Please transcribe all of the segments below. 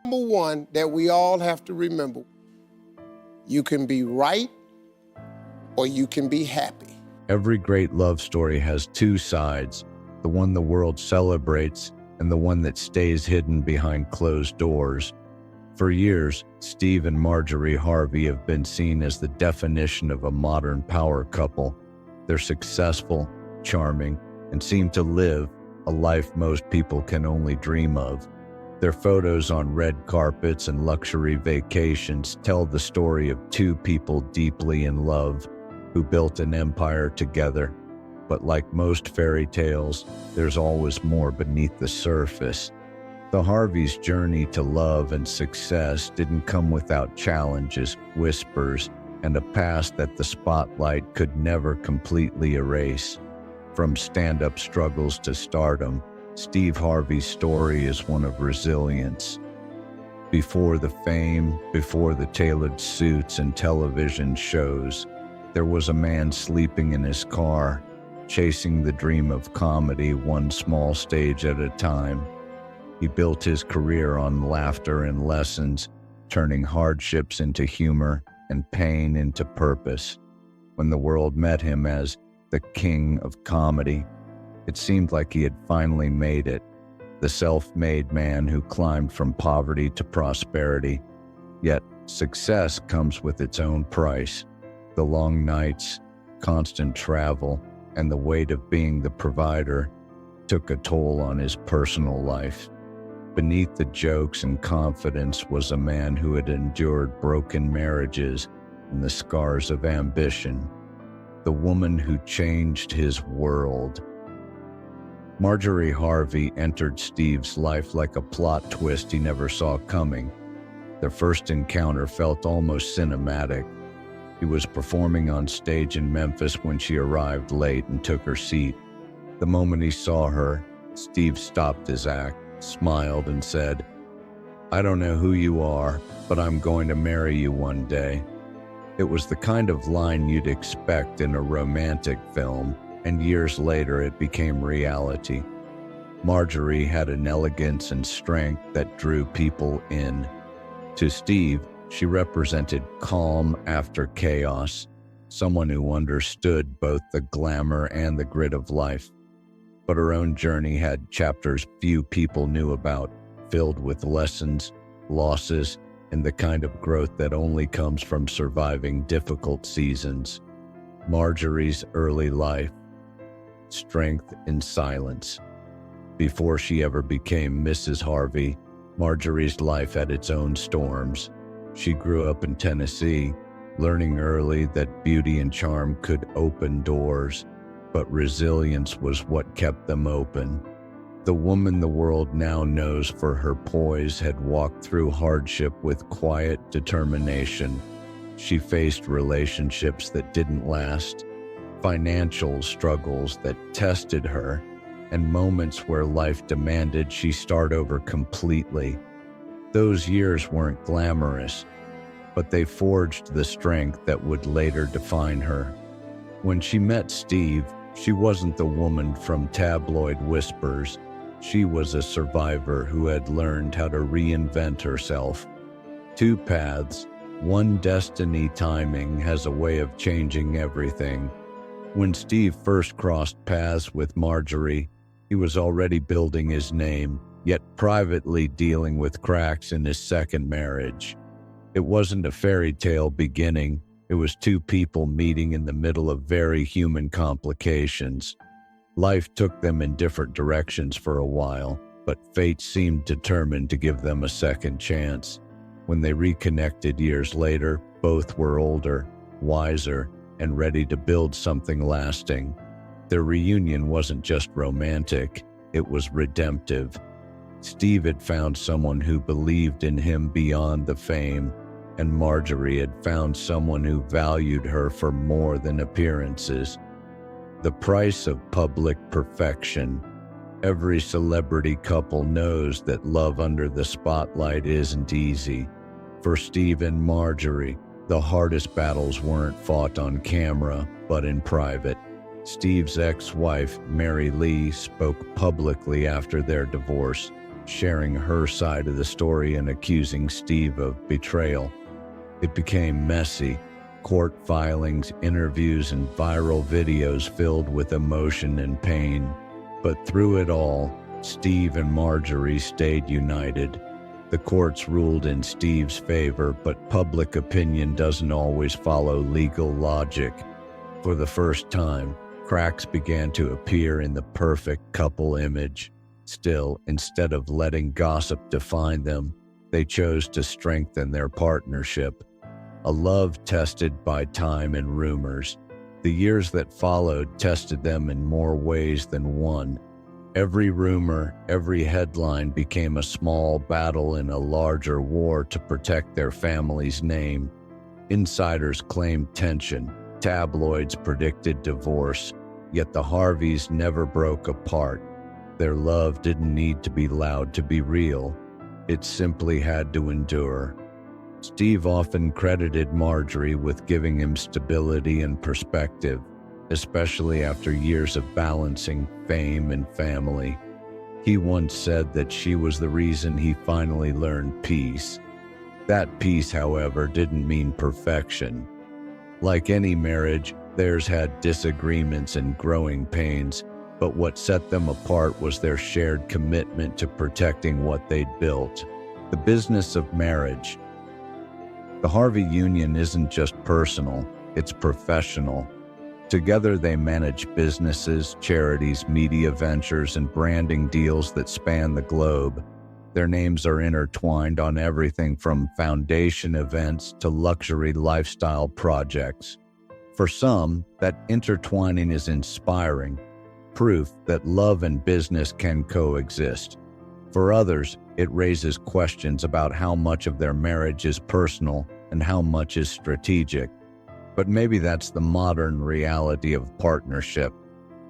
Number one that we all have to remember, you can be right or you can be happy. Every great love story has two sides, the one the world celebrates and the one that stays hidden behind closed doors. For years, Steve and Marjorie Harvey have been seen as the definition of a modern power couple. They're successful, charming, and seem to live a life most people can only dream of. Their photos on red carpets and luxury vacations tell the story of two people deeply in love who built an empire together. But like most fairy tales, there's always more beneath the surface. The Harveys' journey to love and success didn't come without challenges, whispers, and a past that the spotlight could never completely erase. From stand-up struggles to stardom, Steve Harvey's story is one of resilience. Before the fame, before the tailored suits and television shows, there was a man sleeping in his car, chasing the dream of comedy one small stage at a time. He built his career on laughter and lessons, turning hardships into humor and pain into purpose. When the world met him as the king of comedy, it seemed like he had finally made it, the self-made man who climbed from poverty to prosperity. Yet success comes with its own price. The long nights, constant travel, and the weight of being the provider took a toll on his personal life. Beneath the jokes and confidence was a man who had endured broken marriages and the scars of ambition. The woman who changed his world. Marjorie Harvey entered Steve's life like a plot twist he never saw coming. Their first encounter felt almost cinematic. He was performing on stage in Memphis when she arrived late and took her seat. The moment he saw her, Steve stopped his act, smiled, and said, "I don't know who you are, but I'm going to marry you one day." It was the kind of line you'd expect in a romantic film, and years later it became reality. Marjorie had an elegance and strength that drew people in. To Steve, she represented calm after chaos, someone who understood both the glamour and the grit of life. But her own journey had chapters few people knew about, filled with lessons, losses, and the kind of growth that only comes from surviving difficult seasons. Marjorie's early life. Strength in silence. Before she ever became Mrs. Harvey, Marjorie's life had its own storms. She grew up in Tennessee, learning early that beauty and charm could open doors, but resilience was what kept them open. The woman the world now knows for her poise had walked through hardship with quiet determination. She faced relationships that didn't last, financial struggles that tested her, and moments where life demanded she start over completely. Those years weren't glamorous, but they forged the strength that would later define her. When she met Steve, she wasn't the woman from tabloid whispers. She was a survivor who had learned how to reinvent herself. Two paths, one destiny. Timing has a way of changing everything. When Steve first crossed paths with Marjorie, he was already building his name, yet privately dealing with cracks in his second marriage. It wasn't a fairy tale beginning. It was two people meeting in the middle of very human complications. Life took them in different directions for a while, but fate seemed determined to give them a second chance. When they reconnected years later, both were older, wiser, and ready to build something lasting. Their reunion wasn't just romantic, it was redemptive. Steve had found someone who believed in him beyond the fame, and Marjorie had found someone who valued her for more than appearances. The price of public perfection. Every celebrity couple knows that love under the spotlight isn't easy. For Steve and Marjorie, the hardest battles weren't fought on camera, but in private. Steve's ex-wife, Mary Lee, spoke publicly after their divorce. sharing her side of the story and accusing Steve of betrayal. It became messy. Court filings, interviews, and viral videos filled with emotion and pain. But through it all, Steve and Marjorie stayed united. The courts ruled in Steve's favor, but public opinion doesn't always follow legal logic. For the first time, cracks began to appear in the perfect couple image. Still, instead of letting gossip define them, they chose to strengthen their partnership. A love tested by time and rumors. The years that followed tested them in more ways than one. Every rumor, every headline became a small battle in a larger war to protect their family's name. Insiders claimed tension. Tabloids predicted divorce. Yet the Harveys never broke apart. Their love didn't need to be loud to be real. It simply had to endure. Steve often credited Marjorie with giving him stability and perspective, especially after years of balancing fame and family. He once said that she was the reason he finally learned peace. That peace, however, didn't mean perfection. Like any marriage, theirs had disagreements and growing pains, but what set them apart was their shared commitment to protecting what they'd built. The business of marriage. The Harvey union isn't just personal, it's professional. Together they manage businesses, charities, media ventures, and branding deals that span the globe. Their names are intertwined on everything from foundation events to luxury lifestyle projects. For some, that intertwining is inspiring, proof that love and business can coexist. For others, it raises questions about how much of their marriage is personal and how much is strategic. But maybe that's the modern reality of partnership.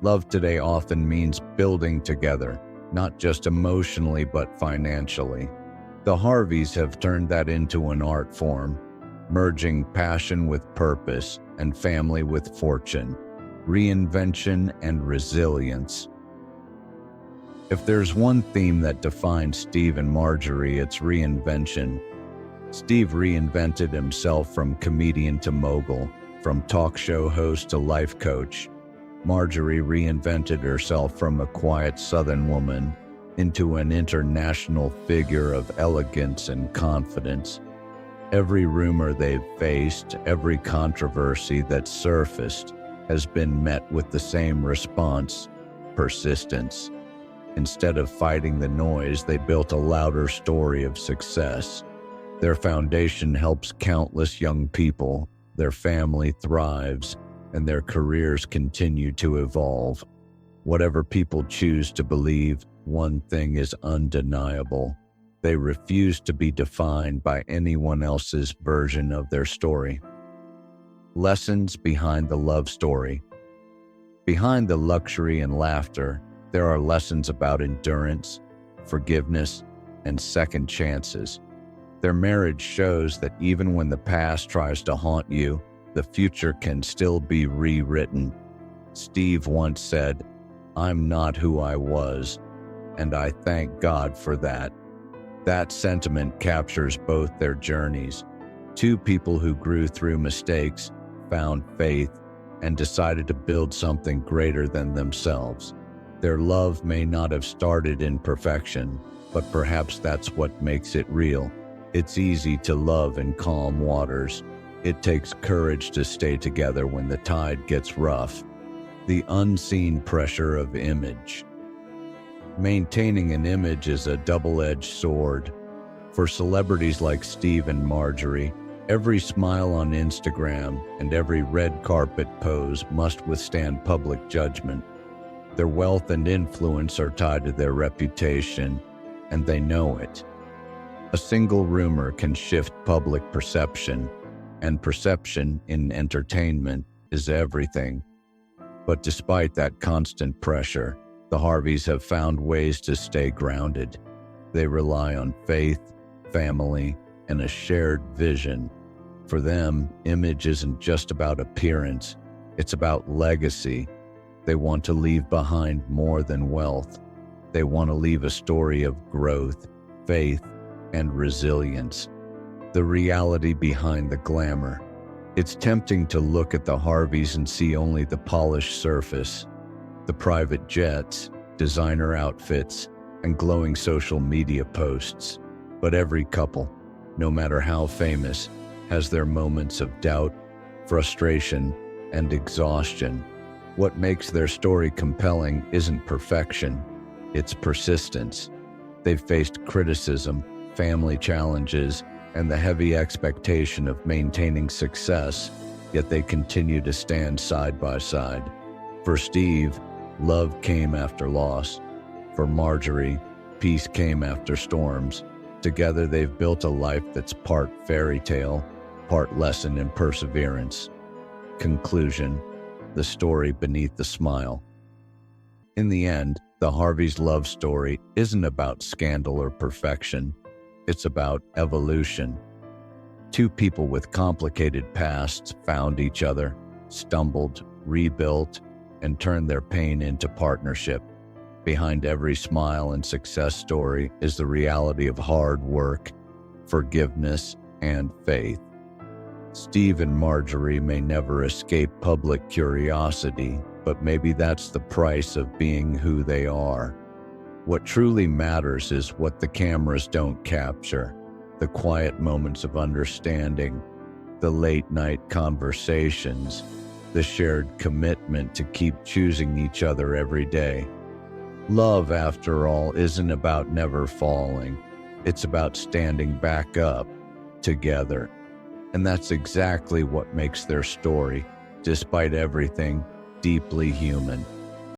Love today often means building together, not just emotionally but financially. The Harveys have turned that into an art form, merging passion with purpose and family with fortune, reinvention and resilience. If there's one theme that defines Steve and Marjorie, it's reinvention. Steve reinvented himself from comedian to mogul, from talk show host to life coach. Marjorie reinvented herself from a quiet Southern woman into an international figure of elegance and confidence. Every rumor they've faced, every controversy that's surfaced, has been met with the same response: persistence. Instead of fighting the noise, they built a louder story of success. Their foundation helps countless young people, their family thrives, and their careers continue to evolve. Whatever people choose to believe, one thing is undeniable: they refuse to be defined by anyone else's version of their story. Lessons behind the love story. Behind the luxury and laughter, there are lessons about endurance, forgiveness, and second chances. Their marriage shows that even when the past tries to haunt you, the future can still be rewritten. Steve once said, "I'm not who I was, and I thank God for that." That sentiment captures both their journeys. Two people who grew through mistakes, found faith, and decided to build something greater than themselves. Their love may not have started in perfection, but perhaps that's what makes it real. It's easy to love in calm waters. It takes courage to stay together when the tide gets rough. The unseen pressure of image. Maintaining an image is a double-edged sword. For celebrities like Steve and Marjorie, every smile on Instagram and every red carpet pose must withstand public judgment. Their wealth and influence are tied to their reputation, and they know it. A single rumor can shift public perception, and perception in entertainment is everything. But despite that constant pressure, the Harveys have found ways to stay grounded. They rely on faith, family, and a shared vision. For them, image isn't just about appearance, it's about legacy. They want to leave behind more than wealth. They want to leave a story of growth, faith, and resilience. The reality behind the glamour. It's tempting to look at the Harveys and see only the polished surface, the private jets, designer outfits, and glowing social media posts. But every couple, no matter how famous, has their moments of doubt, frustration, and exhaustion. What makes their story compelling isn't perfection, it's persistence. They've faced criticism, family challenges, and the heavy expectation of maintaining success, yet they continue to stand side by side. For Steve, love came after loss. For Marjorie, peace came after storms. Together they've built a life that's part fairy tale, part lesson in perseverance. Conclusion: the story beneath the smile. In the end, the Harveys' love story isn't about scandal or perfection. It's about evolution. Two people with complicated pasts found each other, stumbled, rebuilt, and turned their pain into partnership. Behind every smile and success story is the reality of hard work, forgiveness, and faith. Steve and Marjorie may never escape public curiosity, but maybe that's the price of being who they are. What truly matters is what the cameras don't capture: the quiet moments of understanding, the late-night conversations, the shared commitment to keep choosing each other every day. Love, after all, isn't about never falling. It's about standing back up together. And that's exactly what makes their story, despite everything, deeply human.